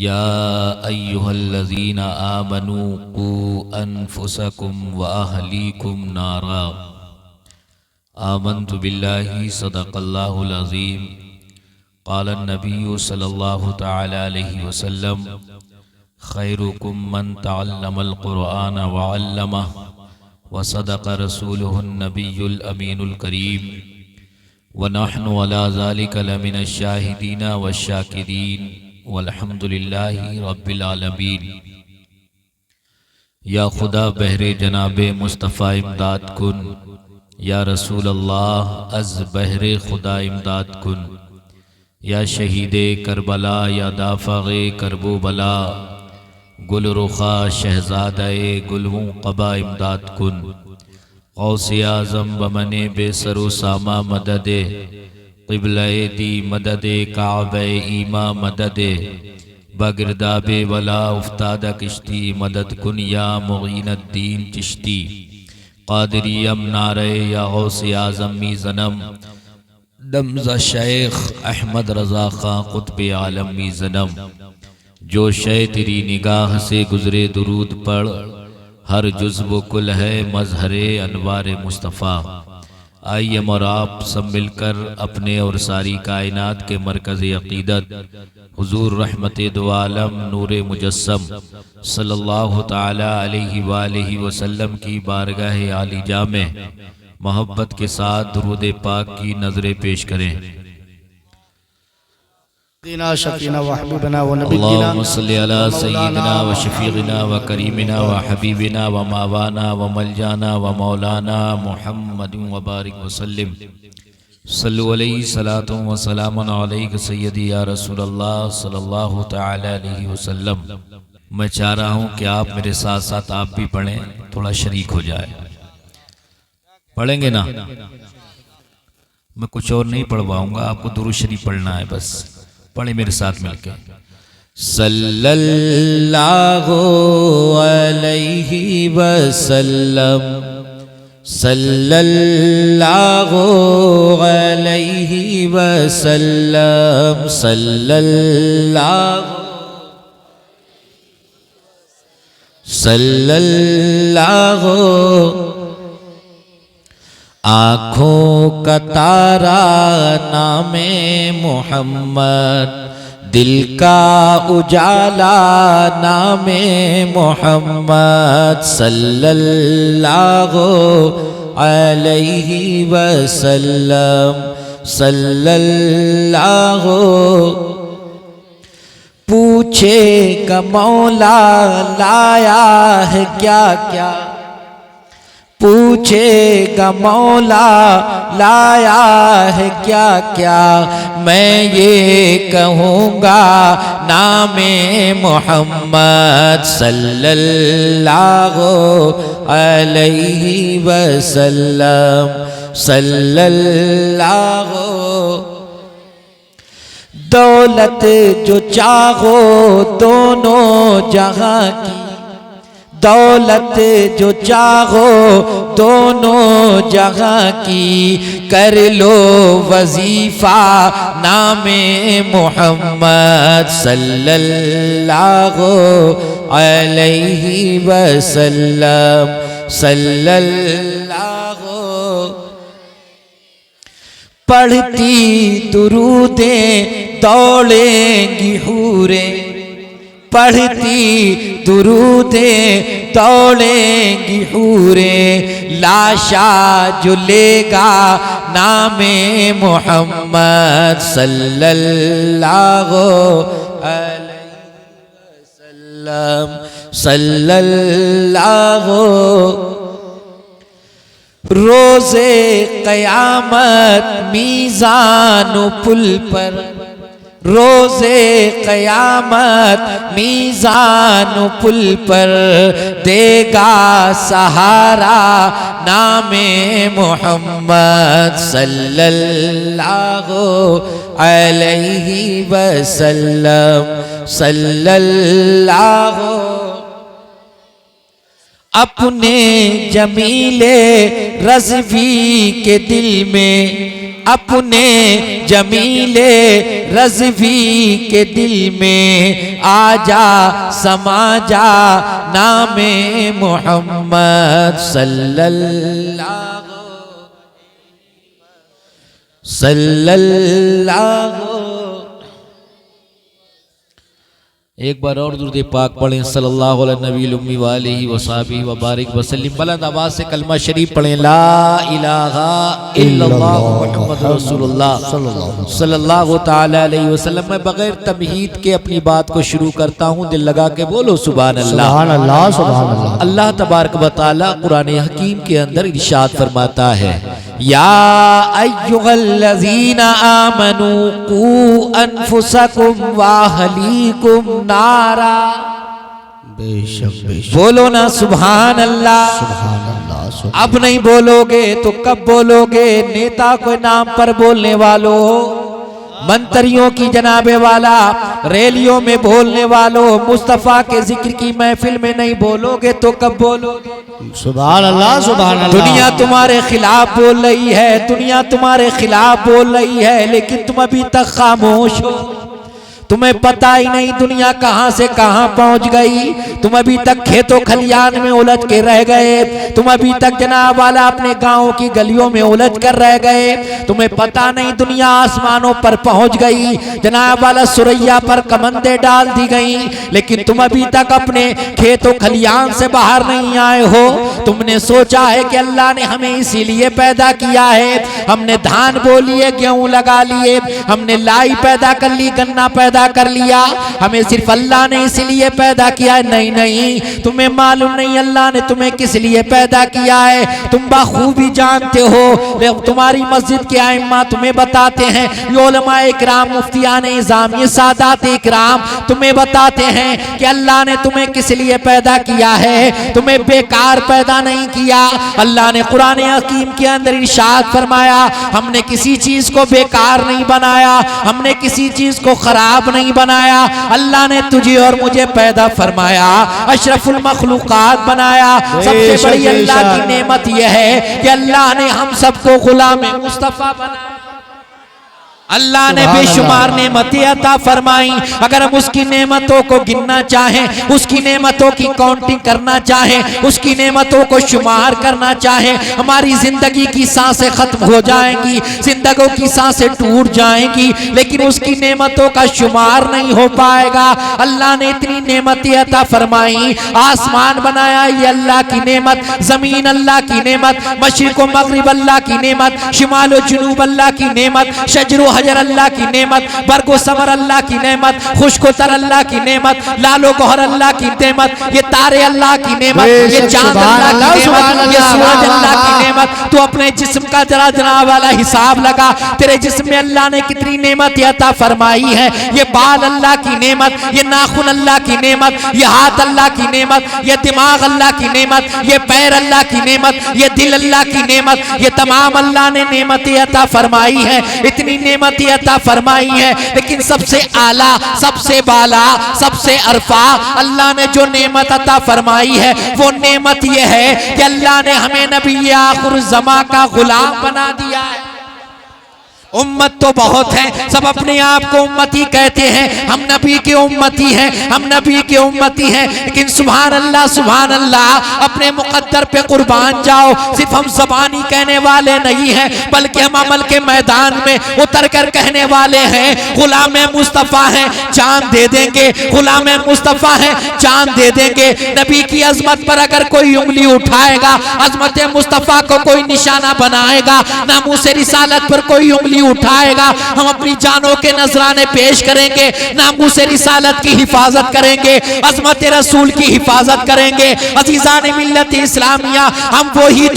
या अय्युहल्लज़ीना आमनू क़ू अनफुसकुम व अहलीकुम नारा आमन्तु बिल्लाहि सदक़ल्लाहुल अज़ीम। क़ाला नबिय्यु सल्लल्लाहु तआला अलैहि वसल्लम खैरुकुम मन तअल्लमल क़ुरआन व अल्लमह व सदक़ रसूलुहुन नबियुल अमीनुल करीम व नहनु अला ज़ालिका लमिनश शाहिदीन व शाकिरीन वल्हम्दुलिल्लाहि रब्बिल आलमीन। या खुदा बहरे जनाबे मुस्तफ़ा इमदाद कुन, या रसूल अल्लाह अज़ बहरे खुदा इमदाद कुन। या शहीदे करबला या दाफ़ाग़े करबो बला, गुल रुखा शहज़ादाए गुलवों क़बा इमदाद कुन। ग़ौसे आज़म बमने बेसरो सामा मददे, क़िबले दी मददे काबे ईमा मददे। बगिरदाबे वला उफ्तादा किश्ती मदद कुन या मुग़ीनद्दीन चिश्ती। क़ादिरी अमनारे या ग़ौसे आज़म मी ज़नम, दमज़ा शेख अहमद रज़ा ख़ां क़ुत्बे आलम मी ज़नम। जो शय तेरी निगाह से गुज़रे दुरूद पढ़, हर जुज़्व कुल है मज़हरे अनवारे मुस्तफ़ा। आइए और आप सब मिलकर अपने और सारी कायनात के मरकज़ अक़ीदत हुज़ूर रहमते दो आलम नूरे मुजस्सम सल्लल्लाहु ताला अलैहि वालैहि वसल्लम की बारगाह आलिजा में मोहब्बत के साथ दुरूद पाक की नज़रें पेश करें। अल्लाहुम्मा सल्लि अला सय्यिदिना व शफ़ीक़िना व करीमिना व हबीबिना व मावाना व मलजाना व मौलाना मुहम्मदिन व बारिक व सल्लिम। सल्लु अलैहि सलातु व सलामुन अलैका सय्यदी या रसूलल्लाह सल्लल्लाहु तआला अलैहि वसल्लम। मैं चाह रहा हूँ कि आप मेरे साथ साथ आप भी पढ़ें, थोड़ा शरीक हो जाए। पढ़ेंगे ना? मैं कुछ और नहीं पढ़वाऊंगा, आपको दुरूद शरीफ पढ़ना है बस। पढ़े मेरे साथ मिलके। सल्लल्लाहु अलैहि वसल्लम, सल्लल्लाहु अलैहि वसल्लम, सल्लल्लाहु। आँखों का तारा नामे मोहम्मद, दिल का उजाला नामे मोहम्मद। सल्लल्लाहु अलैहि वसल्लम, सल्लल्लाहु। पूछेगा मौला लाया है क्या क्या, पूछेगा मौला लाया है क्या क्या। मैं ये कहूँगा नामे मोहम्मद सल्लल्लाहु अलैहि वसल्लम, सल्लल्लाहु। दौलत जो चाहो दोनों जहां की, दौलत जो चाहो दोनों जहां की। कर लो वजीफा नामे मोहम्मद सल्लल्लाहु अलैहि वसल्लम, सल्लल्लाहु। पढ़ती दुरूदे दौड़ेंगी हूरे, पढ़ती दुरूदे दौड़ेंगी हूरे। लाशा जो लेगा नामे मोहम्मद सल्लल्लाहु अलैहि वसल्लम, सल्लल्लाहु। रोज़े क़यामत मीज़ान पुल पर, रोज़े क़यामत मीज़ान पुल पर। देगा सहारा नामे मोहम्मद सल्लल्लाहु अलैहि वसल्लम, सल्लल्लाहु। अपने जमीले रज़वी के दिल में अपने जमीले रज़वी के दिल में आजा समा जा नामे मोहम्मद सल्लल्लाहु। एक बार और दुरूद पाक पढ़ें सल्लल्लाहु अलैहि नबी उम्मी वालिही वसाहबिही व बारिक वसल्लम। बुलंद आवाज़ से कलमा शरीफ पढ़ें ला इलाहा इल्लल्लाह मुहम्मद रसूलुल्लाह सल्लल्लाहु ताला अलैहि वसल्लम। मैं बगैर तमहीद के अपनी बात को शुरू करता हूँ, दिल लगा के बोलो सुभान अल्लाह। सुभान अल्लाह सुभान अल्लाह। अल्लाह तबारक व तआला कुरान हकीम के अंदर इरशाद फरमाता है, या अय्युहल्लज़ीना आमनू कू अनफुसकुम व अहलीकुम नारा। बेशक बेशक बोलो ना सुभान अल्लाह। सुभान अल्लाह सुभान। अब नहीं बोलोगे तो कब बोलोगे? नेता के नाम पर बोलने वालों, मंत्रियों की जनाबे वाला, रैलियों में बोलने वालों, मुस्तफा के जिक्र की महफिल में नहीं बोलोगे तो कब बोलोगे? सुभान अल्लाह सुभान अल्लाह। दुनिया तुम्हारे खिलाफ बोल रही है, दुनिया तुम्हारे खिलाफ बोल रही है, लेकिन तुम अभी तक खामोश हो। तुम्हें पता ही नहीं दुनिया कहां से कहां पहुंच गई। तुम अभी तक खेतों खलियान में उलझ के रह गए। तुम अभी तक जनाब वाला अपने गांव की गलियों में उलझ कर रह गए। तुम्हें पता नहीं दुनिया आसमानों पर पहुंच गई, जनाब वाला सुरैया पर कमंदे डाल दी गई, लेकिन तुम अभी तक अपने खेतों खलियान से बाहर नहीं आए हो। तुमने सोचा है कि अल्लाह ने हमें इसीलिए पैदा किया है, हमने धान बो लिए, गेहूं लगा लिए, हमने लाई पैदा कर ली, गन्ना पैदा कर लिया, हमें सिर्फ अल्लाह ने इसलिए पैदा किया है। नहीं नहीं, तुम्हें मालूम नहीं अल्लाह ने तुम्हें किस लिए पैदा किया है। तुम बखूबी जानते हो, तुम्हारी मस्जिद के आइम्मा तुम्हें बताते हैं, ये उलमाए इकराम, मुफ्तियान इज़ाम, ये सादात इकराम तुम्हें बताते हैं कि अल्लाह ने तुम्हें किस लिए पैदा किया है। तुम्हें बेकार पैदा नहीं किया। अल्लाह ने कुरान हकीम के अंदर इरशाद फरमाया, हमने किसी चीज को बेकार नहीं बनाया, हमने किसी चीज को खराब नहीं बनाया। अल्लाह ने तुझे और मुझे पैदा फरमाया, अशरफुल मखलूकात बनाया। सबसे बड़ी अल्लाह की नेमत यह है कि अल्लाह ने हम सबको गुलाम मुस्तफा बनाया। अल्लाह ने बेशुमार नेमतें अता फरमाई। अगर हम उसकी नेमतों को गिनना चाहें, उसकी नेमतों की काउंटिंग करना चाहें, उसकी नेमतों को शुमार करना चाहें, हमारी जिंदगी की सांसें खत्म हो जाएंगी, जिंदगियों की सांसें टूट जाएंगी, लेकिन उसकी नेमतों का शुमार नहीं हो पाएगा। अल्लाह ने इतनी नेमतें अता फरमाई। आसमान बनाया, ये अल्लाह की नेमत, जमीन अल्लाह की नेमत, मशरिक व मगरिब अल्लाह की नेमत, शिमाल व जुनूब अल्लाह की नेमत, शजर हजर अल्लाह की नेमत, बरगो समर अल्लाह की नेमत, खुशको तर अल्लाह की नेमत, लालो गोहर अल्लाह की नेमत, ये तारे अल्लाह की नेमत, ये चांद अल्लाह की नेमत, ये सूरज अल्लाह की नेमत। तो अपने जिस्म का जरा जनाब वाला हिसाब लगा, तेरे जिस्म में अल्लाह ने कितनी नेमत अता फरमाई है। ये बाल अल्लाह की नेमत, ये नाखून अल्लाह की नेमत, ये हाथ अल्लाह की नेमत, ये दिमाग अल्लाह की नेमत, ये पैर अल्लाह की नेमत, ये दिल अल्लाह की नेमत, ये तमाम अल्लाह ने नेमतें अता फरमाई है। इतनी नेमतें अता फरमाई है, लेकिन सबसे आला, सबसे बाला, सबसे अरफा अल्लाह ने जो नेमत अता फरमाई है, वो नेमत ये है कि अल्लाह ने हमें नबी आखिर ज़मा का गुलाम बना दिया है। उम्मत तो बहुत है, सब अपने आप को उम्मती कहते हैं, हम नबी के उम्मती हैं, हम नबी के उम्मती हैं, लेकिन सुभान अल्लाह, अपने मुकद्दर पे कुर्बान जाओ। सिर्फ हम ज़बानी कहने वाले नहीं हैं, बल्कि हम अमल के मैदान में उतर कर कहने वाले हैं, गुलाम मुस्तफ़ा हैं, चांद दे देंगे, गुलाम मुस्तफ़ा हैं, चांद दे देंगे। नबी की अजमत पर अगर कोई उंगली उठाएगा, अजमत मुस्तफ़ा को कोई निशाना बनाएगा, नामूस रिसालत पर कोई उंगली उठाएगा, हम अपनी जानों के नजराने पेश करेंगे, नामूस रिसालत की हिफाजत करेंगे, अज़मत रसूल की हिफाजत करेंगे। अज़ीज़ान मिल्लत इस्लामिया, हम वही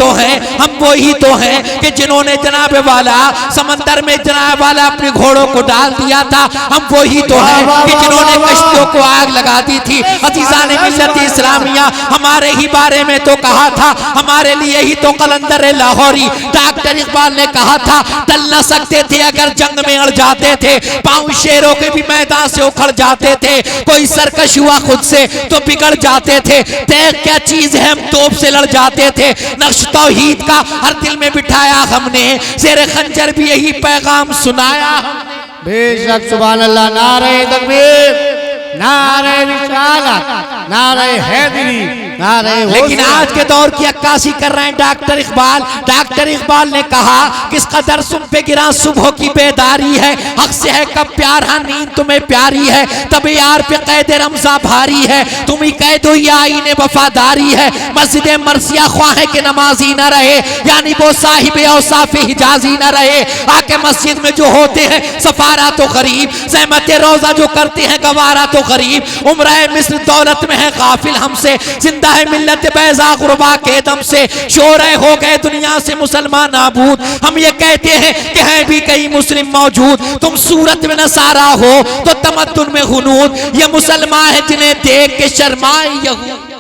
तो हैं कि जिन्होंने जनाब वाला समंदर में जनाब वाला अपने घोड़ों को डाल दिया था। हम वही तो हैं कि जिन्होंने कश्तियों को आग लगा दी थी। अज़ीज़ान मिल्लत इस्लामिया, हमारे ही बारे में तो कहा था, हमारे लिए ही तो कलंदर लाहौरी डॉक्टर इकबाल ने कहा था, टल न सकते करते थे, अगर जंग में अड़ जाते थे, पांव शेरों के भी मैदान से उखड़ जाते थे, कोई सरकश हुआ खुद से तो बिगड़ जाते थे, तैग क्या चीज है हम तोप से लड़ जाते थे, नक्श तौहीद का हर दिल में बिठाया हमने, शेर खंजर भी यही पैगाम सुनाया हमने। बेशक सुभान अल्लाह। नारे तकबीर, नारे रिसालत, नारे हैदरी, नारे लेकिन आज के दौर की अक्कासी कर रहे हैं डॉक्टर इकबाल। डॉक्टर इकबाल ने कहा किस कदर तुम पे गिरा सुबह की बेदारी है, हक से है कब प्यार, हाँ नींद तुम्हें प्यारी है, तब यार पे कैद रमजा भारी है, तुम ही कैद हो या आईने वफादारी है, मस्जिद मरसिया ख्वाहे के नमाजी न रहे, यानी वो साहिब औसाफ हिजाजी न रहे, आके मस्जिद में जो होते हैं सफारा तो गरीब, सहमत रोजा जो करते हैं गवारा तो गरीब, उम्र मिस्र दौलत में है गाफिल हमसे, जिंदा है मिल्लत बैजा गुरबा के दम से, शोरे हो गए दुनिया से मुसलमान नाबूद, हम ये कहते हैं कि हैं भी कई मुस्लिम मौजूद, तुम सूरत में नसारा हो तो तमद्दुन में हुनूद, ये मुसलमान है जिन्हें देख के शर्माए यहूद।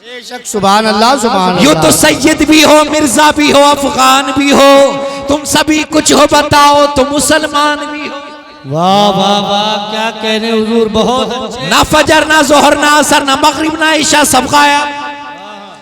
बेशक सुभान अल्लाह, सुभान यूं अल्लाह। तो सैयद भी हो, मिर्जा भी हो, अफगान भी हो, तुम सभी कुछ हो बताओ तो मुसलमान भी हो। वाह वाह वाह, क्या कहने हुजूर, बहुत अच्छे। ना फजर ना जोहर ना असर ना मगरिब ना इशा, सब गाया।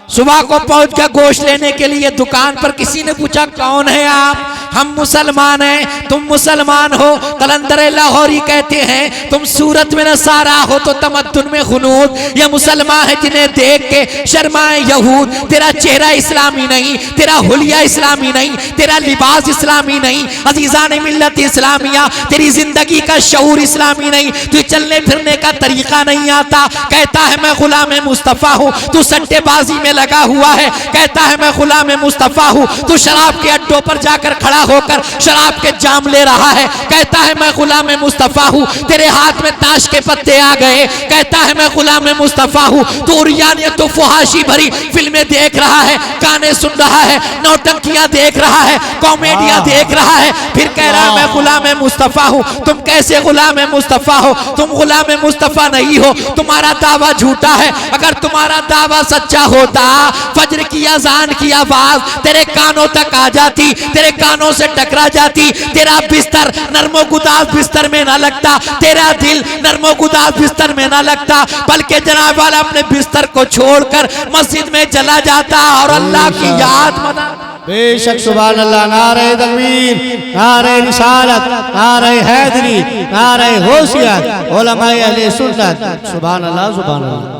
सुबह को पहुंच कर गोश्त लेने के लिए दुकान पर किसी ने पूछा कौन है आप, हम मुसलमान हैं, तुम मुसलमान हो। कलंदर लाहौरी कहते हैं तुम सूरत में नसारा हो तो तमद्दुन में हुनूद, ये मुसलमान है जिन्हें देख के शर्माए यहूद, तेरा चेहरा इस्लामी नहीं, तेरा हुलिया इस्लामी नहीं, तेरा लिबास इस्लामी नहीं, अजीजान मिल्लत इस्लामिया, तेरी जिंदगी का शऊर इस्लामी नहीं, तुझे चलने फिरने का तरीका नहीं आता, कहता है मैं गुलाम मुस्तफ़ा हूँ, तू सट्टेबाजी में लगा हुआ है, कहता है मैं गुलाम मुस्तफ़ा हूँ, तू शराब के अड्डों पर जाकर खड़ा होकर शराब के जाम ले रहा है, कहता है मैं गुलाम मुस्तफ़ा हूँ, तेरे हाथ में ताश के पत्ते आ गए, कहता है मैं गुलाम मुस्तफ़ा हूँ, तू उरियानियत तो फुहाशी भरी फिल्में देख रहा है, गाने सुन रहा है, नौटंकियां देख रहा है, कॉमेडियां देख रहा है, फिर कह रहा है मैं गुलाम मुस्तफ़ा हूँ। तुम कैसे गुलाम मुस्तफ़ा हो, तुम गुलाम मुस्तफ़ा नहीं हो, तुम्हारा दावा झूठा है। अगर तुम्हारा दावा सच्चा होता, फजर की अजान की आवाज तेरे कानों तक आ जाती, तेरे कानों से टकरा जाती, तेरा बिस्तर नरमो गुदाज बिस्तर में ना लगता, तेरा दिल नरमो गुदाज बिस्तर में ना लगता, बल्कि जनाब वाला अपने बिस्तर को छोड़कर मस्जिद में चला जाता और अल्लाह की याद मना। बेशक सुभान अल्लाह। नारे तकबीर, नारे रिसालत, नारे हैदरी, नारे होशियत, उलमाए अहले सुन्नत। सुभान अल्लाह, सुभान अल्लाह।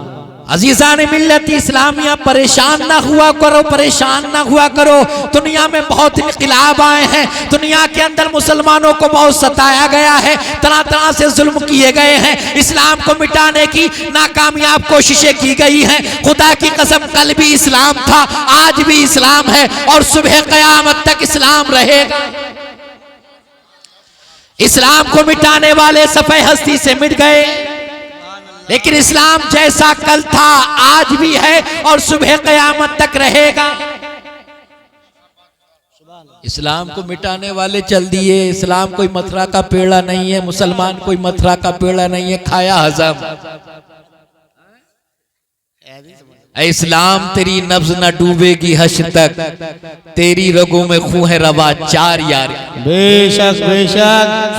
अजीजान मिल्लत इस्लामिया, परेशान ना हुआ करो, परेशान ना हुआ करो। दुनिया में बहुत इनकलाब आए हैं, दुनिया के अंदर मुसलमानों को बहुत सताया गया है, तरह तरह से जुल्म किए गए हैं, इस्लाम को मिटाने की नाकामयाब कोशिशें की गई हैं। खुदा की कसम कल भी इस्लाम था, आज भी इस्लाम है और सुबह क़यामत तक इस्लाम रहेगा। इस्लाम को मिटाने वाले सफ़े हस्ती से मिट गए, लेकिन इस्लाम जैसा कल था आज भी है और सुबह क़यामत तक रहेगा। इस्लाम को मिटाने वाले चल दिए। इस्लाम कोई मथुरा का पेड़ा नहीं है, मुसलमान कोई मथुरा का पेड़ा नहीं है, खाया हजम। इस्लाम तेरी नब्ज न डूबेगी हश्र तक, तेरी रगों में खून है रवा चार यार। बेशक बेशक।